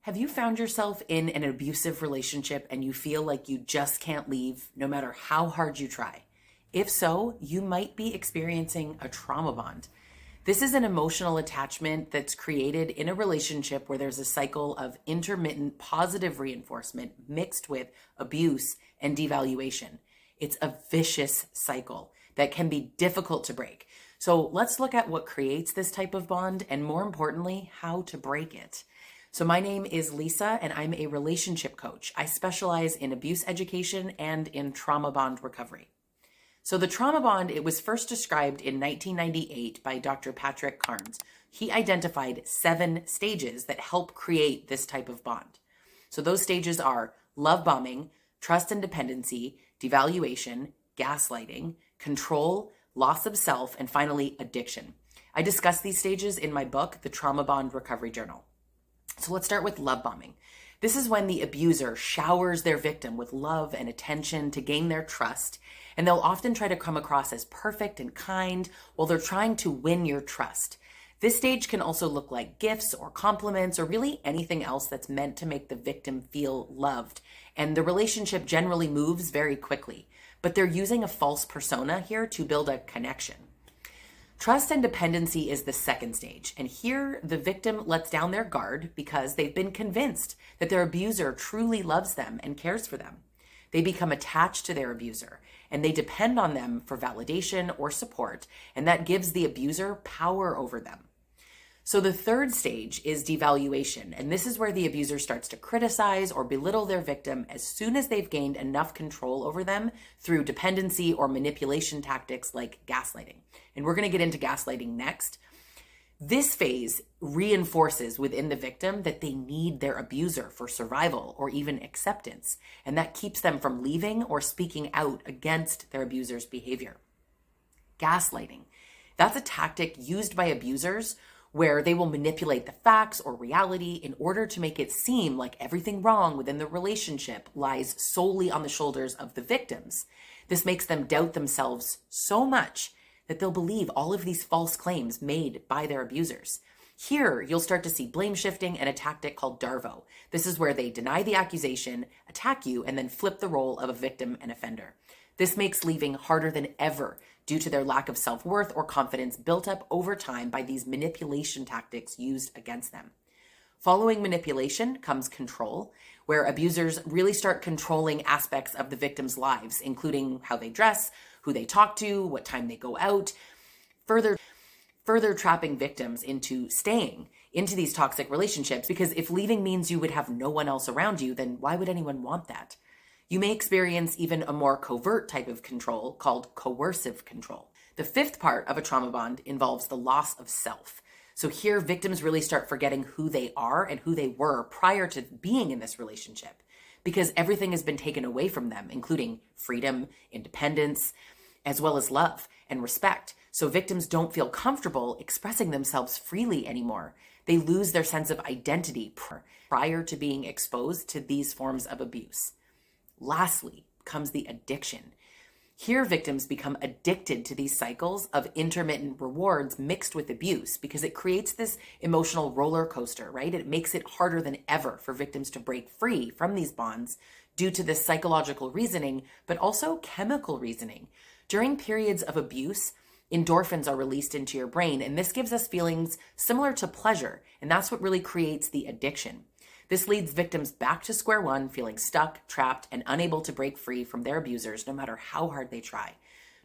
Have you found yourself in an abusive relationship and you feel like you just can't leave no matter how hard you try? If so, you might be experiencing a trauma bond. This is an emotional attachment that's created in a relationship where there's a cycle of intermittent positive reinforcement mixed with abuse and devaluation. It's a vicious cycle that can be difficult to break. So let's look at what creates this type of bond and, more importantly, how to break it. So my name is Lisa and I'm a relationship coach. I specialize in abuse education and in trauma bond recovery. So the trauma bond, it was first described in 1998 by Dr. Patrick Carnes. He identified 7 stages that help create this type of bond. So those stages are love bombing, trust and dependency, devaluation, gaslighting, control, loss of self, and finally addiction. I discuss these stages in my book, The Trauma Bond Recovery Journal. So let's start with love bombing. This is when the abuser showers their victim with love and attention to gain their trust, and they'll often try to come across as perfect and kind while they're trying to win your trust. This stage can also look like gifts or compliments or really anything else that's meant to make the victim feel loved, and the relationship generally moves very quickly, but they're using a false persona here to build a connection. Trust and dependency is the second stage, and here the victim lets down their guard because they've been convinced that their abuser truly loves them and cares for them. They become attached to their abuser, and they depend on them for validation or support, and that gives the abuser power over them. So the third stage is devaluation, and this is where the abuser starts to criticize or belittle their victim as soon as they've gained enough control over them through dependency or manipulation tactics like gaslighting. And we're going to get into gaslighting next. This phase reinforces within the victim that they need their abuser for survival or even acceptance, and that keeps them from leaving or speaking out against their abuser's behavior. Gaslighting, that's a tactic used by abusers where they will manipulate the facts or reality in order to make it seem like everything wrong within the relationship lies solely on the shoulders of the victims. This makes them doubt themselves so much that they'll believe all of these false claims made by their abusers. Here, you'll start to see blame shifting and a tactic called Darvo. This is where they deny the accusation, attack you, and then flip the role of a victim and offender. This makes leaving harder than ever due to their lack of self-worth or confidence built up over time by these manipulation tactics used against them. Following manipulation comes control, where abusers really start controlling aspects of the victim's lives, including how they dress, who they talk to, what time they go out, further trapping victims into staying into these toxic relationships, because if leaving means you would have no one else around you, then why would anyone want that? You may experience even a more covert type of control called coercive control. The fifth part of a trauma bond involves the loss of self. So here, victims really start forgetting who they are and who they were prior to being in this relationship, because everything has been taken away from them, including freedom, independence, as well as love and respect. So victims don't feel comfortable expressing themselves freely anymore. They lose their sense of identity prior to being exposed to these forms of abuse. Lastly comes the addiction. Here, victims become addicted to these cycles of intermittent rewards mixed with abuse because it creates this emotional roller coaster, right? It makes it harder than ever for victims to break free from these bonds due to this psychological reasoning, but also chemical reasoning. During periods of abuse, endorphins are released into your brain, and this gives us feelings similar to pleasure, and that's what really creates the addiction. This leads victims back to square one, feeling stuck, trapped, and unable to break free from their abusers no matter how hard they try.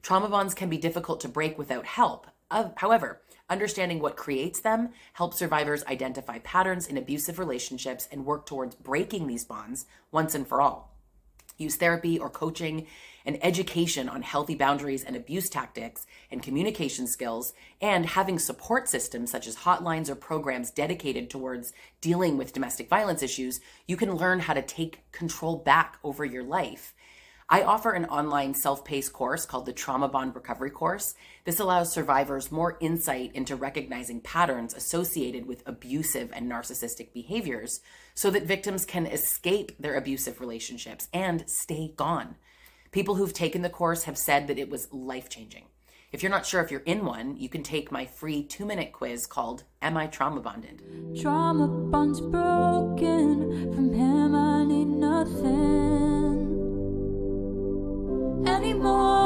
Trauma bonds can be difficult to break without help. However, understanding what creates them helps survivors identify patterns in abusive relationships and work towards breaking these bonds once and for all. Use therapy or coaching and education on healthy boundaries and abuse tactics and communication skills, and having support systems such as hotlines or programs dedicated towards dealing with domestic violence issues. You can learn how to take control back over your life. I offer an online self-paced course called the Trauma Bond Recovery Course. This allows survivors more insight into recognizing patterns associated with abusive and narcissistic behaviors so that victims can escape their abusive relationships and stay gone. People who've taken the course have said that it was life-changing. If you're not sure if you're in one, you can take my free 2-minute quiz called Am I Trauma Bonded? Trauma bonds broken, from him I need nothing anymore.